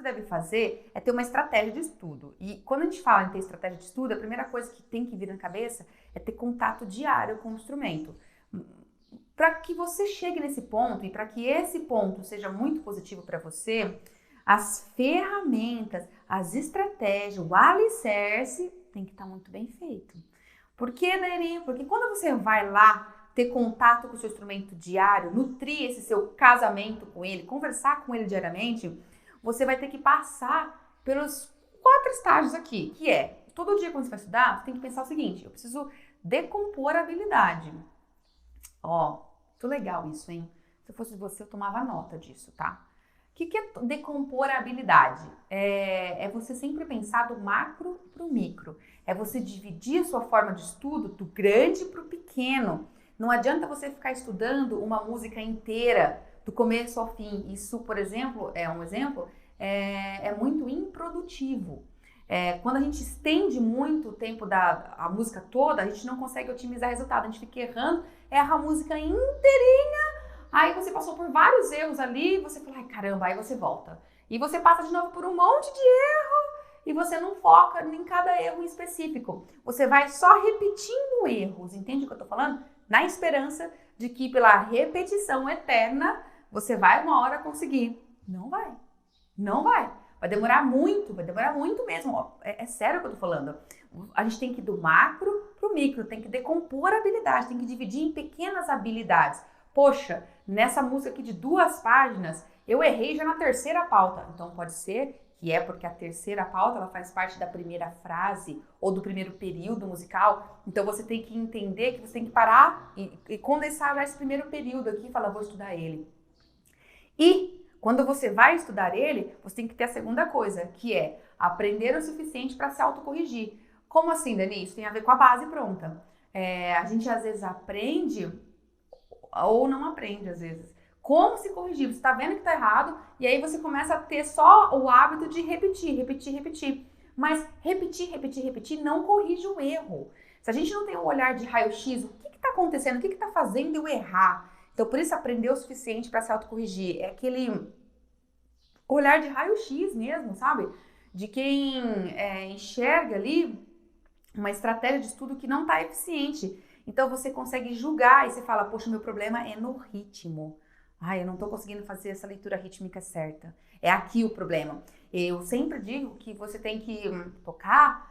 você deve fazer é ter uma estratégia de estudo. E quando a gente fala em ter estratégia de estudo, a primeira coisa que tem que vir na cabeça é ter contato diário com o instrumento. Para que você chegue nesse ponto e para que esse ponto seja muito positivo para você, as ferramentas, as estratégias, o alicerce tem que estar muito bem feito. Por que, Dani? Porque quando você vai lá ter contato com o seu instrumento diário, nutrir esse seu casamento com ele, conversar com ele diariamente, você vai ter que passar pelos 4 estágios aqui, que é, todo dia quando você vai estudar, você tem que pensar o seguinte, eu preciso decompor a habilidade. Ó, muito legal isso, hein? Se eu fosse você, eu tomava nota disso, tá? O que é decompor a habilidade? É você sempre pensar do macro para o micro. É você dividir a sua forma de estudo do grande para o pequeno. Não adianta você ficar estudando uma música inteira, do começo ao fim. Isso, por exemplo, é muito improdutivo. Quando a gente estende muito o tempo a música toda, a gente não consegue otimizar resultado. A gente fica errando, erra a música inteirinha, aí você passou por vários erros ali, você fala, ai caramba, aí você volta. E você passa de novo por um monte de erro e você não foca em cada erro em específico. Você vai só repetindo erros, entende o que eu tô falando? Na esperança de que pela repetição eterna, você vai uma hora conseguir. Não vai. Não vai. Vai demorar muito mesmo. É sério o que eu tô falando. A gente tem que ir do macro pro micro, tem que decompor a habilidade, tem que dividir em pequenas habilidades. Poxa, nessa música aqui de 2 páginas, eu errei já na 3ª pauta. Então pode ser que é porque a 3ª pauta ela faz parte da primeira frase ou do primeiro período musical. Então você tem que entender que você tem que parar e condensar já esse primeiro período aqui e falar, vou estudar ele. E quando você vai estudar ele, você tem que ter a segunda coisa, que é aprender o suficiente para se autocorrigir. Como assim, Dani? Isso tem a ver com a base pronta. A gente às vezes aprende ou não aprende às vezes. Como se corrigir? Você está vendo que está errado e aí você começa a ter só o hábito de repetir. Mas repetir não corrige o erro. Se a gente não tem um olhar de raio-x, o que está acontecendo? O que está fazendo eu errar? Então, por isso, aprender o suficiente para se autocorrigir. É aquele olhar de raio-x mesmo, sabe? De quem enxerga ali uma estratégia de estudo que não está eficiente. Então, você consegue julgar e você fala, poxa, meu problema é no ritmo. Ai, eu não estou conseguindo fazer essa leitura rítmica certa. É aqui o problema. Eu sempre digo que você tem que tocar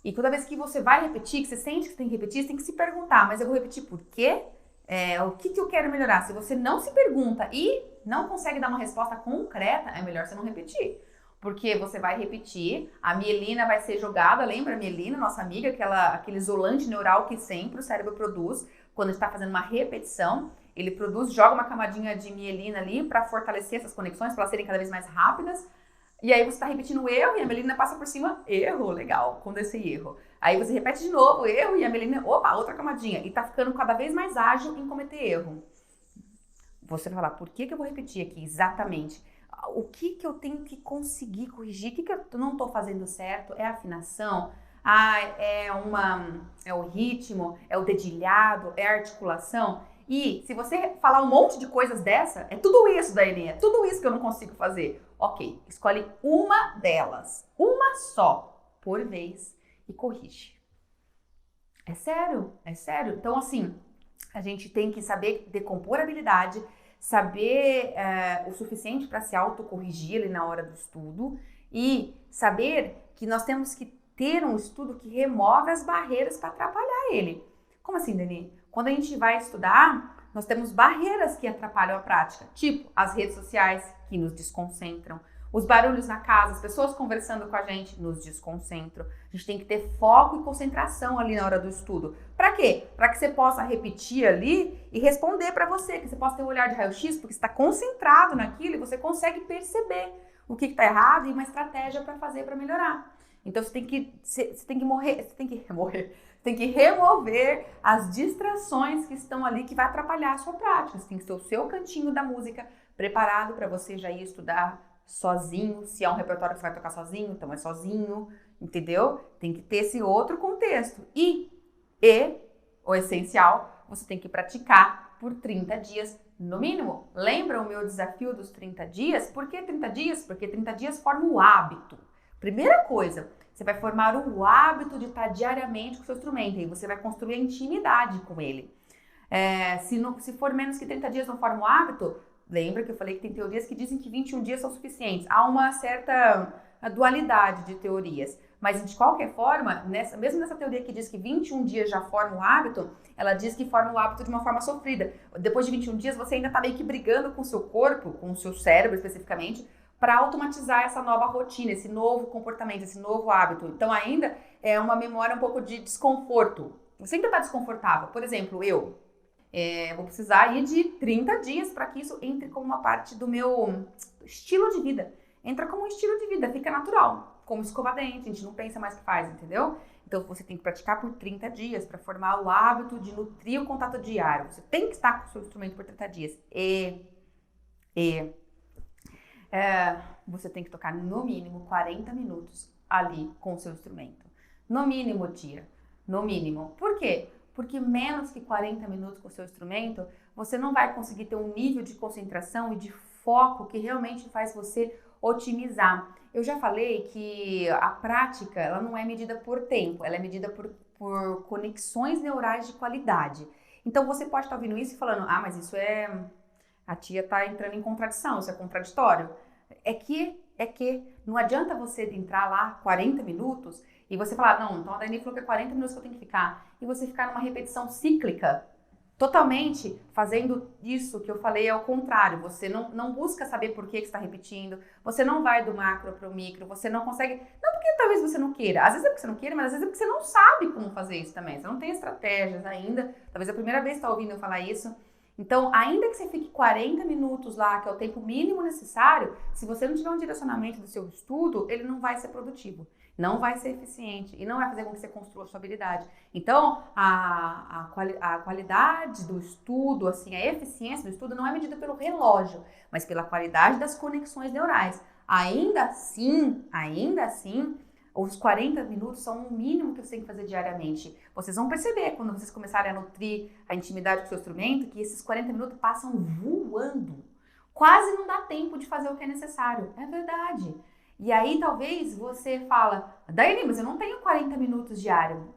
e toda vez que você vai repetir, que você sente que você tem que repetir, você tem que se perguntar, mas eu vou repetir por quê? O que eu quero melhorar? Se você não se pergunta e não consegue dar uma resposta concreta, é melhor você não repetir. Porque você vai repetir, a mielina vai ser jogada, lembra a mielina, nossa amiga, aquele isolante neural que sempre o cérebro produz quando está fazendo uma repetição. Ele joga uma camadinha de mielina ali para fortalecer essas conexões, para elas serem cada vez mais rápidas. E aí você está repetindo o erro e a mielina passa por cima, erro, legal, quando esse erro. Aí você repete de novo, erro, e a mielina, opa, outra camadinha. E tá ficando cada vez mais ágil em cometer erro. Você vai falar, por que eu vou repetir aqui exatamente? O que eu tenho que conseguir corrigir? O que eu não tô fazendo certo? É a afinação? É o ritmo? É o dedilhado? É a articulação? E se você falar um monte de coisas dessa, é tudo isso, Daiane, é tudo isso que eu não consigo fazer. Ok, escolhe uma delas, uma só, por vez e corrige. É sério. Então, assim, a gente tem que saber decompor a habilidade, saber o suficiente para se autocorrigir ali na hora do estudo e saber que nós temos que ter um estudo que remove as barreiras para atrapalhar ele. Como assim, Dani? Quando a gente vai estudar, nós temos barreiras que atrapalham a prática, tipo as redes sociais que nos desconcentram, os barulhos na casa, as pessoas conversando com a gente nos desconcentram. A gente tem que ter foco e concentração ali na hora do estudo. Para quê? Para que você possa repetir ali e responder para você, que você possa ter um olhar de raio-x, porque você está concentrado naquilo e você consegue perceber o que está errado e uma estratégia para fazer para melhorar. Então você tem que remover as distrações que estão ali que vai atrapalhar a sua prática. Você tem que ter o seu cantinho da música preparado para você já ir estudar sozinho. Se é um repertório que você vai tocar sozinho, então é sozinho, entendeu? Tem que ter esse outro contexto. E o essencial, você tem que praticar por 30 dias no mínimo. Lembra o meu desafio dos 30 dias? Por que 30 dias? Porque 30 dias forma o hábito. Primeira coisa, você vai formar o hábito de estar diariamente com o seu instrumento e você vai construir a intimidade com ele. Se for menos que 30 dias não forma o hábito, lembra que eu falei que tem teorias que dizem que 21 dias são suficientes. Há uma certa dualidade de teorias. Mas, de qualquer forma, mesmo nessa teoria que diz que 21 dias já forma o hábito, ela diz que forma o hábito de uma forma sofrida. Depois de 21 dias, você ainda está meio que brigando com o seu corpo, com o seu cérebro especificamente, para automatizar essa nova rotina, esse novo comportamento, esse novo hábito. Então, ainda é uma memória um pouco de desconforto. Você ainda está desconfortável. Por exemplo, eu vou precisar aí de 30 dias para que isso entre como uma parte do meu estilo de vida. Entra como um estilo de vida, fica natural. Como escovar dente, a gente não pensa mais que faz, entendeu? Então você tem que praticar por 30 dias para formar o hábito de nutrir o contato diário. Você tem que estar com o seu instrumento por 30 dias. Você tem que tocar no mínimo 40 minutos ali com o seu instrumento. No mínimo, tia. No mínimo. Por quê? Porque menos que 40 minutos com o seu instrumento, você não vai conseguir ter um nível de concentração e de foco que realmente faz você otimizar. Eu já falei que a prática, ela não é medida por tempo, ela é medida por conexões neurais de qualidade. Então você pode estar ouvindo isso e falando, mas isso a tia tá entrando em contradição, isso é contraditório. É que não adianta você entrar lá 40 minutos e você falar, não, então a Dani falou que é 40 minutos que eu tenho que ficar. E você ficar numa repetição cíclica, totalmente fazendo isso que eu falei ao contrário. Você não busca saber por que você está repetindo, você não vai do macro para o micro, você não consegue... Não porque talvez você não queira, às vezes é porque você não queira, mas às vezes é porque você não sabe como fazer isso também. Você não tem estratégias ainda, talvez é a primeira vez que está ouvindo eu falar isso. Então, ainda que você fique 40 minutos lá, que é o tempo mínimo necessário, se você não tiver um direcionamento do seu estudo, ele não vai ser produtivo, não vai ser eficiente e não vai fazer com que você construa a sua habilidade. Então, a qualidade do estudo, assim, a eficiência do estudo não é medida pelo relógio, mas pela qualidade das conexões neurais. Ainda assim, os 40 minutos são o mínimo que você tem que fazer diariamente. Vocês vão perceber, quando vocês começarem a nutrir a intimidade com o seu instrumento, que esses 40 minutos passam voando. Quase não dá tempo de fazer o que é necessário. É verdade. E aí, talvez, você fala, Daiane, mas eu não tenho 40 minutos diário.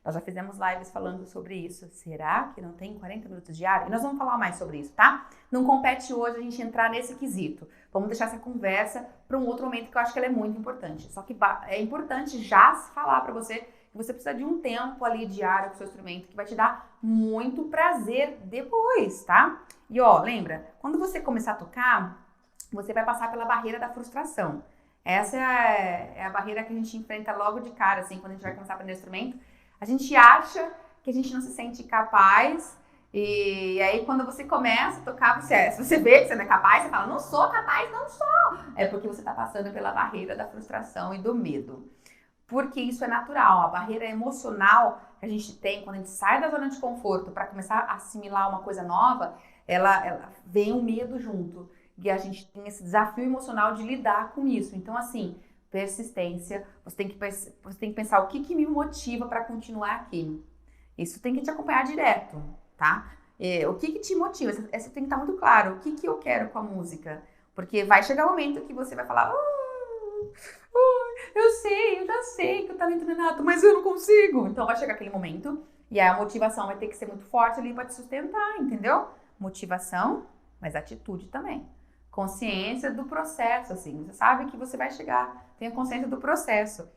Nós já fizemos lives falando sobre isso. Será que não tem 40 minutos diário? E nós vamos falar mais sobre isso, tá? Não compete hoje a gente entrar nesse quesito. Vamos deixar essa conversa para um outro momento que eu acho que ela é muito importante. Só que é importante já falar para você que você precisa de um tempo ali diário com o seu instrumento que vai te dar muito prazer depois, tá? E lembra, quando você começar a tocar, você vai passar pela barreira da frustração. Essa é a barreira que a gente enfrenta logo de cara, assim, quando a gente vai começar a aprender instrumento. A gente acha que a gente não se sente capaz e aí quando você começa a tocar, se você vê que você não é capaz, você fala, não sou capaz, não sou. É porque você está passando pela barreira da frustração e do medo. Porque isso é natural, a barreira emocional que a gente tem quando a gente sai da zona de conforto para começar a assimilar uma coisa nova, ela vem o medo junto. E a gente tem esse desafio emocional de lidar com isso. Então, assim, persistência, você tem que pensar o que me motiva para continuar aqui. Isso tem que te acompanhar direto, tá? O que te motiva? Você tem que estar muito claro, o que eu quero com a música. Porque vai chegar o momento que você vai falar, eu já sei que o talento não é nato, mas eu não consigo. Então vai chegar aquele momento e a motivação vai ter que ser muito forte ali para te sustentar, entendeu? Motivação, mas atitude também. Consciência do processo, assim. Você sabe que você vai chegar, tenha consciência do processo.